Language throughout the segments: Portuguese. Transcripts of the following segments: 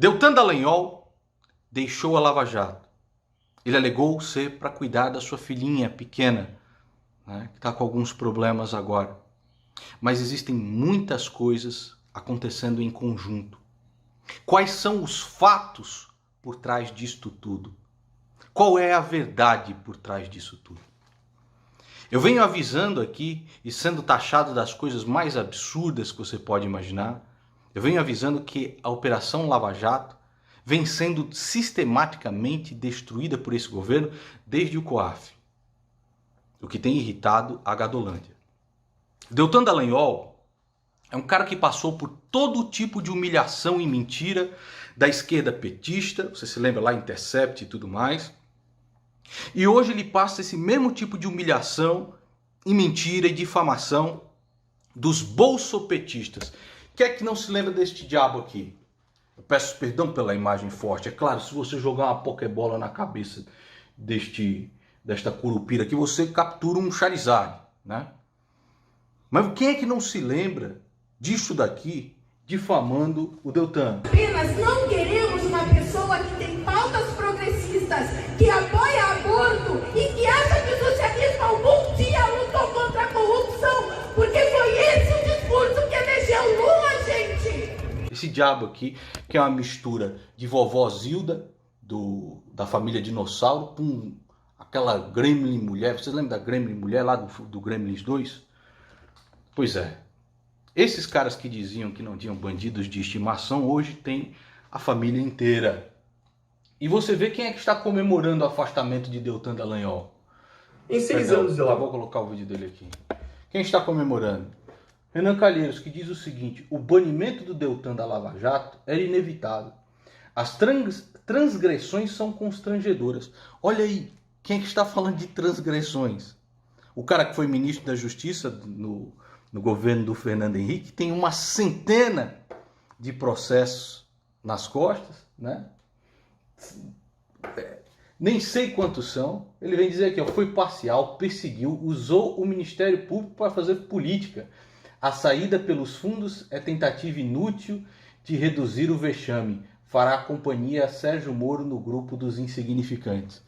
Deltan Dallagnol deixou a Lava Jato. Ele alegou ser para cuidar da sua filhinha pequena, né, que está com alguns problemas agora. Mas existem muitas coisas acontecendo em conjunto. Quais são os fatos por trás disto tudo? Qual é a verdade por trás disso tudo? Eu venho avisando aqui e sendo taxado das coisas mais absurdas que você pode imaginar. Eu venho avisando que a Operação Lava Jato vem sendo sistematicamente destruída por esse governo desde o COAF, o que tem irritado a Gadolândia. Deltan Dallagnol é um cara que passou por todo tipo de humilhação e mentira da esquerda petista, você se lembra lá, Intercept e tudo mais. E hoje ele passa esse mesmo tipo de humilhação e mentira e difamação dos bolsopetistas. Quem é que não se lembra deste diabo aqui? Eu peço perdão pela imagem forte. É claro, se você jogar uma pokebola na cabeça desta curupira aqui, você captura um Charizard, né? Mas quem é que não se lembra disso daqui difamando o Deltan? Apenas não queremos uma pessoa que tem pautas progressistas, que apoia aborto e que acha que o socialismo algum dia lutou contra a corrupção, porque foi esse o discurso que elegeu Lula, gente! Esse diabo aqui, que é uma mistura de vovó Zilda, da família Dinossauro, com aquela Gremlin mulher. Vocês lembram da Gremlin mulher lá do Gremlins 2? Pois é. Esses caras que diziam que não tinham bandidos de estimação, hoje tem a família inteira. E você vê quem é que está comemorando o afastamento de Deltan Dallagnol. Em 6 anos de lá. Vou colocar o vídeo dele aqui. Quem está comemorando? Renan Calheiros, que diz o seguinte: o banimento do Deltan da Lava Jato era inevitável. As transgressões são constrangedoras. Olha aí, quem é que está falando de transgressões? O cara que foi ministro da Justiça no governo do Fernando Henrique tem uma centena de processos nas costas, né? Nem sei quantos são. Ele vem dizer aqui, ó, foi parcial, perseguiu, usou o Ministério Público para fazer política. A saída pelos fundos é tentativa inútil de reduzir o vexame. Fará companhia a Sérgio Moro no grupo dos insignificantes.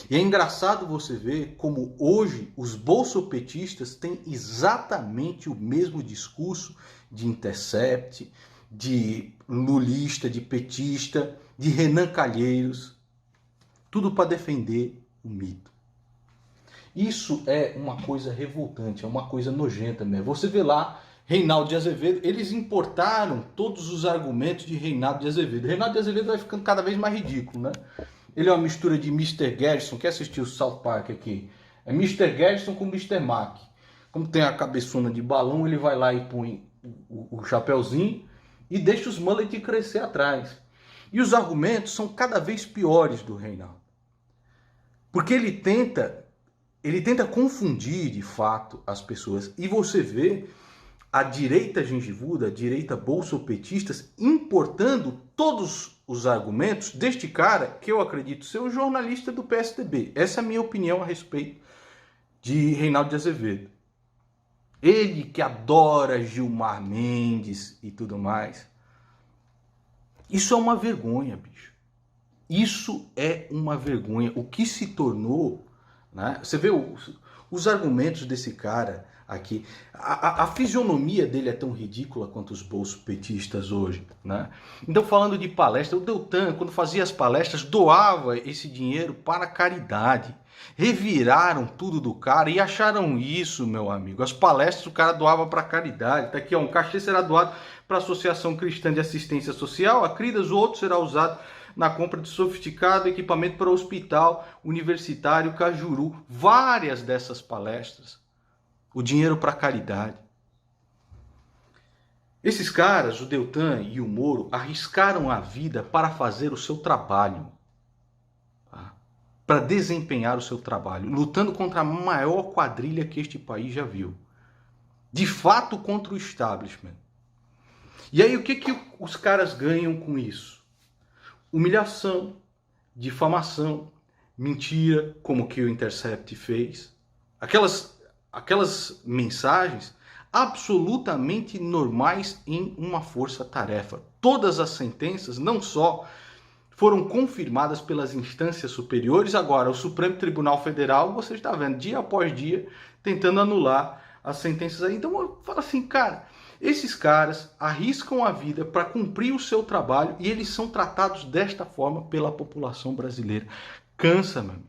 E é engraçado você ver como hoje os bolsopetistas têm exatamente o mesmo discurso de Intercept, de lulista, de petista, de Renan Calheiros, tudo para defender o mito. Isso é uma coisa revoltante, é uma coisa nojenta mesmo. Você vê lá Reinaldo de Azevedo, eles importaram todos os argumentos de Reinaldo de Azevedo. Reinaldo de Azevedo vai ficando cada vez mais ridículo, né? Ele é uma mistura de Mr. Garrison, quem assistiu o South Park aqui? É Mr. Garrison com Mr. Mac. Como tem a cabeçona de balão, ele vai lá e põe o chapéuzinho e deixa os mullet crescer atrás. E os argumentos são cada vez piores do Reinaldo. Porque ele tenta confundir de fato as pessoas. E você vê a direita gengivuda, a direita bolsopetistas importando todos os argumentos deste cara que eu acredito ser o jornalista do PSDB. Essa é a minha opinião a respeito de Reinaldo de Azevedo. Ele que adora Gilmar Mendes e tudo mais. Isso é uma vergonha, bicho. Isso é uma vergonha. O que se tornou, né? Você vê os argumentos desse cara aqui. A fisionomia dele é tão ridícula quanto os bolsopetistas hoje, né? Então, falando de palestra, o Deltan, quando fazia as palestras, doava esse dinheiro para caridade. Reviraram tudo do cara e acharam isso, meu amigo. As palestras o cara doava para caridade. Tá aqui, ó, um cachê será doado para a Associação Cristã de Assistência Social, a CRIDAS, o outro será usado na compra de sofisticado equipamento para o Hospital Universitário Cajuru. Várias dessas palestras. O dinheiro para caridade. Esses caras, o Deltan e o Moro, arriscaram a vida para fazer o seu trabalho. Tá? Para desempenhar o seu trabalho. Lutando contra a maior quadrilha que este país já viu. De fato, contra o establishment. E aí, o que os caras ganham com isso? Humilhação, difamação, mentira, como que o Intercept fez. Aquelas mensagens absolutamente normais em uma força-tarefa. Todas as sentenças não só foram confirmadas pelas instâncias superiores, agora o Supremo Tribunal Federal, você está vendo, dia após dia, tentando anular as sentenças aí. Então eu falo assim, cara, esses caras arriscam a vida para cumprir o seu trabalho e eles são tratados desta forma pela população brasileira. Cansa, meu amigo.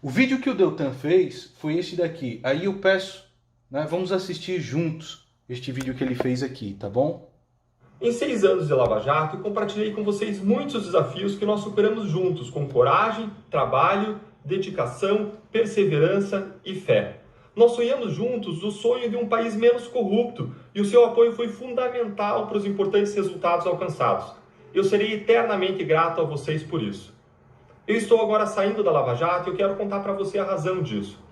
O vídeo que o Deltan fez foi esse daqui. Aí eu peço, né, vamos assistir juntos este vídeo que ele fez aqui, tá bom? Em 6 anos de Lava Jato, eu compartilhei com vocês muitos desafios que nós superamos juntos, com coragem, trabalho, dedicação, perseverança e fé. Nós sonhamos juntos o sonho de um país menos corrupto e o seu apoio foi fundamental para os importantes resultados alcançados. Eu serei eternamente grato a vocês por isso. Eu estou agora saindo da Lava Jato e eu quero contar para você a razão disso.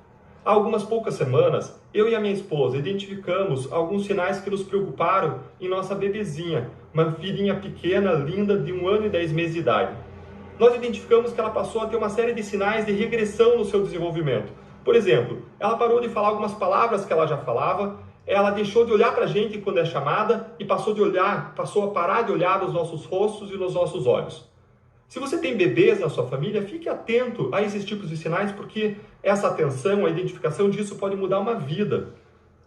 Há algumas poucas semanas, eu e a minha esposa identificamos alguns sinais que nos preocuparam em nossa bebezinha, uma filhinha pequena, linda, de 1 ano e 10 meses de idade. Nós identificamos que ela passou a ter uma série de sinais de regressão no seu desenvolvimento. Por exemplo, ela parou de falar algumas palavras que ela já falava, ela deixou de olhar para a gente quando é chamada e passou a parar de olhar nos nossos rostos e nos nossos olhos. Se você tem bebês na sua família, fique atento a esses tipos de sinais, porque essa atenção, a identificação disso pode mudar uma vida.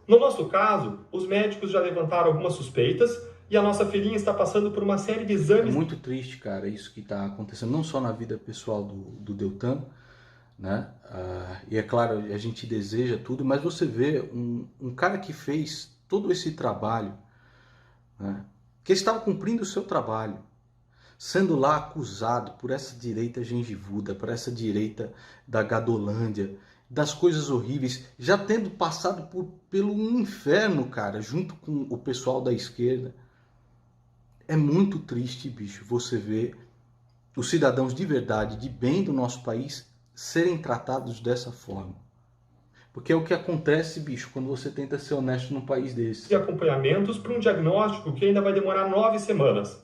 No nosso caso, os médicos já levantaram algumas suspeitas e a nossa filhinha está passando por uma série de exames. É muito triste, cara, isso que está acontecendo, não só na vida pessoal do Deltan, né? E é claro, a gente deseja tudo, mas você vê um cara que fez todo esse trabalho, né? Que estava cumprindo o seu trabalho, sendo lá acusado por essa direita gengivuda, por essa direita da Gadolândia, das coisas horríveis, já tendo passado pelo inferno, cara, junto com o pessoal da esquerda. É muito triste, bicho, você ver os cidadãos de verdade, de bem do nosso país, serem tratados dessa forma. Porque é o que acontece, bicho, quando você tenta ser honesto num país desse. E acompanhamentos para um diagnóstico que ainda vai demorar 9 semanas.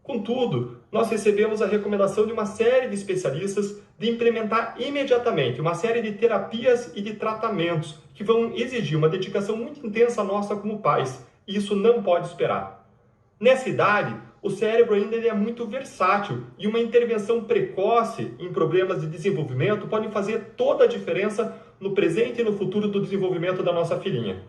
Contudo, nós recebemos a recomendação de uma série de especialistas de implementar imediatamente uma série de terapias e de tratamentos que vão exigir uma dedicação muito intensa nossa como pais, e isso não pode esperar. Nessa idade, o cérebro ainda é muito versátil e uma intervenção precoce em problemas de desenvolvimento pode fazer toda a diferença no presente e no futuro do desenvolvimento da nossa filhinha.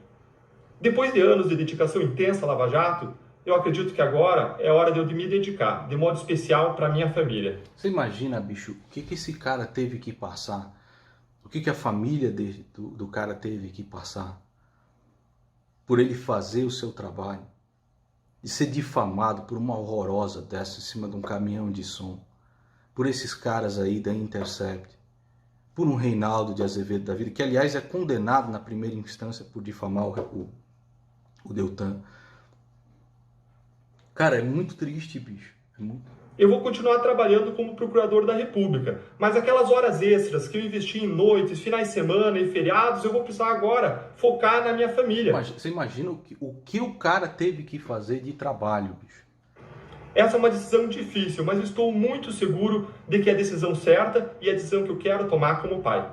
Depois de anos de dedicação intensa à Lava Jato, eu acredito que agora é hora de eu me dedicar, de modo especial, para minha família. Você imagina, bicho, o que esse cara teve que passar? O que a família do cara teve que passar? Por ele fazer o seu trabalho. De ser difamado por uma horrorosa dessa em cima de um caminhão de som. Por esses caras aí da Intercept. Por um Reinaldo de Azevedo da vida, que aliás é condenado na primeira instância por difamar o Deltan. Cara, é muito triste, bicho. É muito... Eu vou continuar trabalhando como procurador da República, mas aquelas horas extras que eu investi em noites, finais de semana e feriados, eu vou precisar agora focar na minha família. Você imagina o que o cara teve que fazer de trabalho, bicho? Essa é uma decisão difícil, mas eu estou muito seguro de que é a decisão certa e a decisão que eu quero tomar como pai.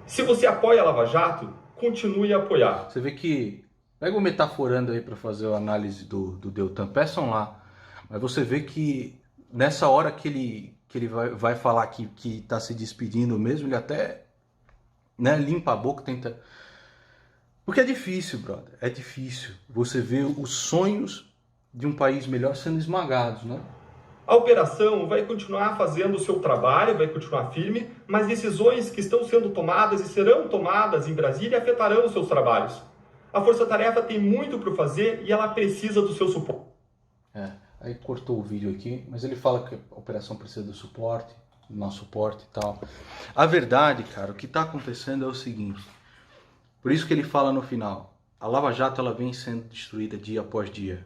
Se você apoia a Lava Jato, continue a apoiar. Você vê que... Pega o Metaforando aí para fazer a análise do Deltan, peçam lá. Mas você vê que nessa hora que ele vai falar que está se despedindo mesmo, ele até, né, limpa a boca, tenta... Porque é difícil, brother, é difícil. Você vê os sonhos de um país melhor sendo esmagados, né? A operação vai continuar fazendo o seu trabalho, vai continuar firme, mas decisões que estão sendo tomadas e serão tomadas em Brasília afetarão os seus trabalhos. A Força Tarefa tem muito para fazer e ela precisa do seu suporte. Aí cortou o vídeo aqui, mas ele fala que a operação precisa do suporte, do nosso suporte e tal. A verdade, cara, o que está acontecendo é o seguinte. Por isso que ele fala no final, a Lava Jato ela vem sendo destruída dia após dia.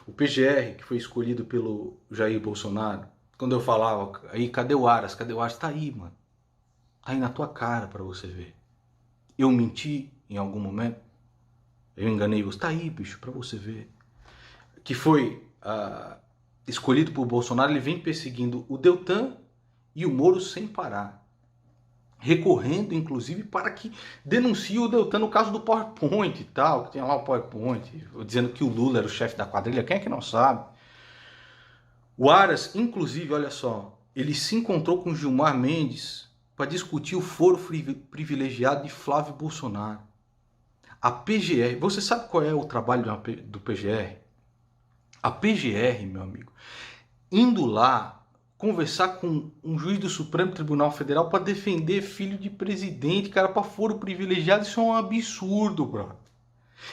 O PGR, que foi escolhido pelo Jair Bolsonaro, quando eu falava, aí cadê o Aras? Cadê o Aras? Tá aí, mano. Tá aí na tua cara para você ver. Eu menti em algum momento? Eu enganei você? Tá aí, bicho, para você ver. Que foi escolhido por Bolsonaro, ele vem perseguindo o Deltan e o Moro sem parar. recorrendo, inclusive, para que denuncie o Deltan no caso do PowerPoint e tal, que tinha lá o PowerPoint, dizendo que o Lula era o chefe da quadrilha. Quem é que não sabe? O Aras, inclusive, olha só, ele se encontrou com Gilmar Mendes para discutir o foro privilegiado de Flávio Bolsonaro. A PGR, você sabe qual é o trabalho do PGR? A PGR, meu amigo, indo lá conversar com um juiz do Supremo Tribunal Federal para defender filho de presidente, cara, para foro privilegiado, isso é um absurdo, bro.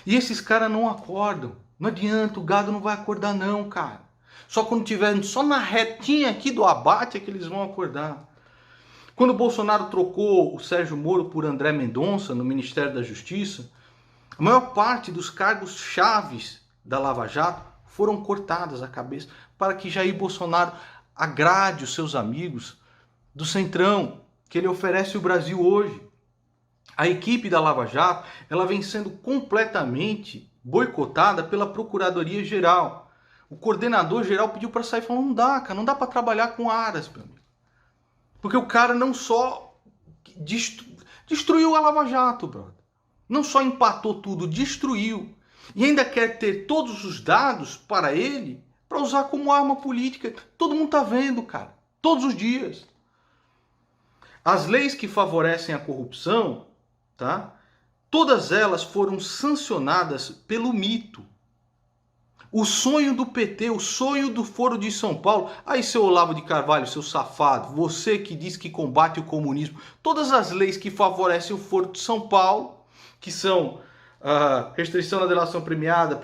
E esses caras não acordam. Não adianta, o gado não vai acordar não, cara. Só quando tiver só na retinha aqui do abate é que eles vão acordar. Quando o Bolsonaro trocou o Sérgio Moro por André Mendonça no Ministério da Justiça, a maior parte dos cargos chaves da Lava Jato foram cortadas a cabeça para que Jair Bolsonaro agrade os seus amigos do Centrão, que ele oferece o Brasil hoje. A equipe da Lava Jato, ela vem sendo completamente boicotada pela Procuradoria-Geral. O coordenador-geral pediu para sair, falando, não dá, cara, não dá para trabalhar com Aras, meu amigo. Porque o cara não só destruiu a Lava Jato, brother. Não só empatou tudo, destruiu. E ainda quer ter todos os dados para ele, para usar como arma política. Todo mundo tá vendo, cara. Todos os dias. As leis que favorecem a corrupção, tá? Todas elas foram sancionadas pelo mito. O sonho do PT, o sonho do Foro de São Paulo. Aí, seu Olavo de Carvalho, seu safado, você que diz que combate o comunismo, todas as leis que favorecem o Foro de São Paulo, que são restrição da delação premiada,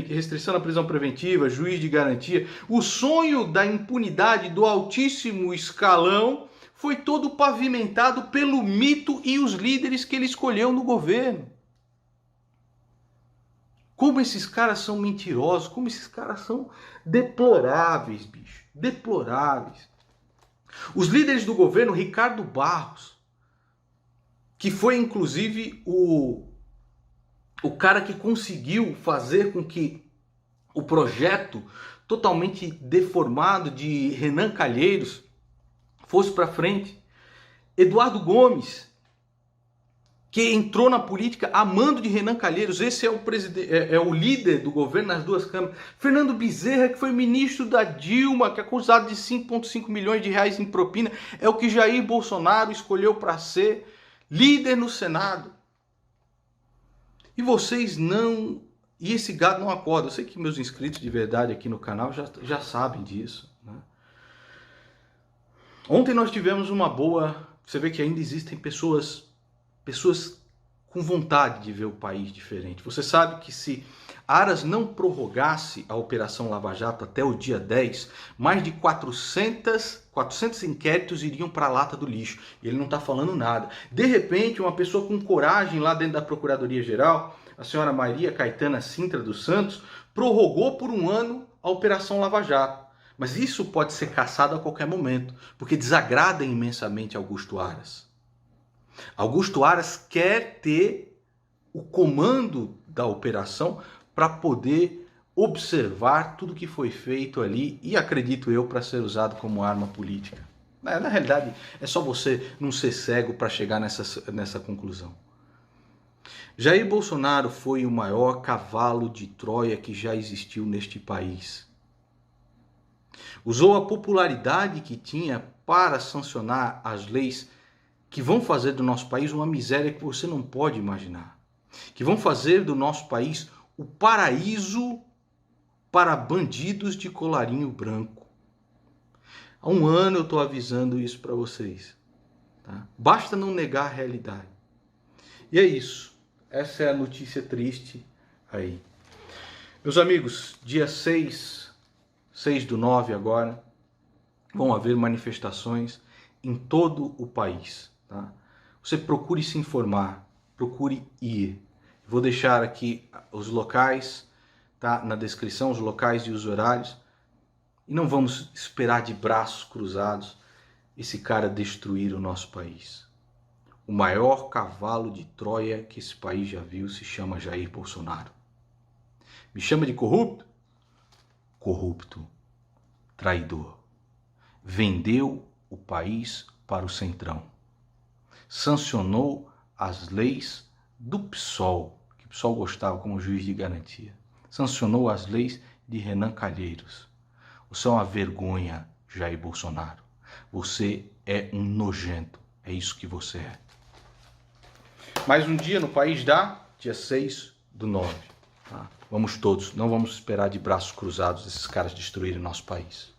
restrição da prisão preventiva, juiz de garantia, o sonho da impunidade do altíssimo escalão foi todo pavimentado pelo mito e os líderes que ele escolheu no governo. Como esses caras são mentirosos, como esses caras são deploráveis, bicho. Deploráveis. Os líderes do governo, Ricardo Barros, que foi inclusive o cara que conseguiu fazer com que o projeto totalmente deformado de Renan Calheiros fosse para frente. Eduardo Gomes, que entrou na política a mando de Renan Calheiros, esse é o líder do governo nas duas câmaras. Fernando Bezerra, que foi ministro da Dilma, que é acusado de 5,5 milhões de reais em propina, é o que Jair Bolsonaro escolheu para ser líder no Senado. E vocês não... E esse gado não acorda. Eu sei que meus inscritos de verdade aqui no canal já sabem disso, né? Ontem nós tivemos uma boa... Você vê que ainda existem pessoas com vontade de ver o país diferente. Você sabe que se Aras não prorrogasse a Operação Lava Jato até o dia 10, mais de 400 inquéritos iriam para a lata do lixo. E ele não está falando nada. De repente, uma pessoa com coragem lá dentro da Procuradoria-Geral, a senhora Maria Caetana Sintra dos Santos, prorrogou por 1 ano a Operação Lava Jato. Mas isso pode ser cassado a qualquer momento, porque desagrada imensamente Augusto Aras. Augusto Aras quer ter o comando da operação para poder observar tudo que foi feito ali e, acredito eu, para ser usado como arma política. Na realidade, é só você não ser cego para chegar nessa conclusão. Jair Bolsonaro foi o maior cavalo de Troia que já existiu neste país. Usou a popularidade que tinha para sancionar as leis que vão fazer do nosso país uma miséria que você não pode imaginar. Que vão fazer do nosso país o paraíso para bandidos de colarinho branco. Há 1 ano eu estou avisando isso para vocês. Tá? Basta não negar a realidade. E é isso. Essa é a notícia triste aí. Meus amigos, dia 6/9 agora, vão haver manifestações em todo o país. Tá? Você procure se informar, procure ir. Vou deixar aqui os locais, tá? Na descrição, os locais e os horários. E não vamos esperar de braços cruzados esse cara destruir o nosso país. O maior cavalo de Troia que esse país já viu se chama Jair Bolsonaro. Me chama de corrupto? Corrupto, traidor. Vendeu o país para o Centrão. sancionou as leis do PSOL, que o PSOL gostava como juiz de garantia. Sancionou as leis de Renan Calheiros. Você é uma vergonha, Jair Bolsonaro. Você é um nojento. É isso que você é. Mais um dia no País dá, dia 6/9. Tá? Vamos todos, não vamos esperar de braços cruzados esses caras destruírem nosso país.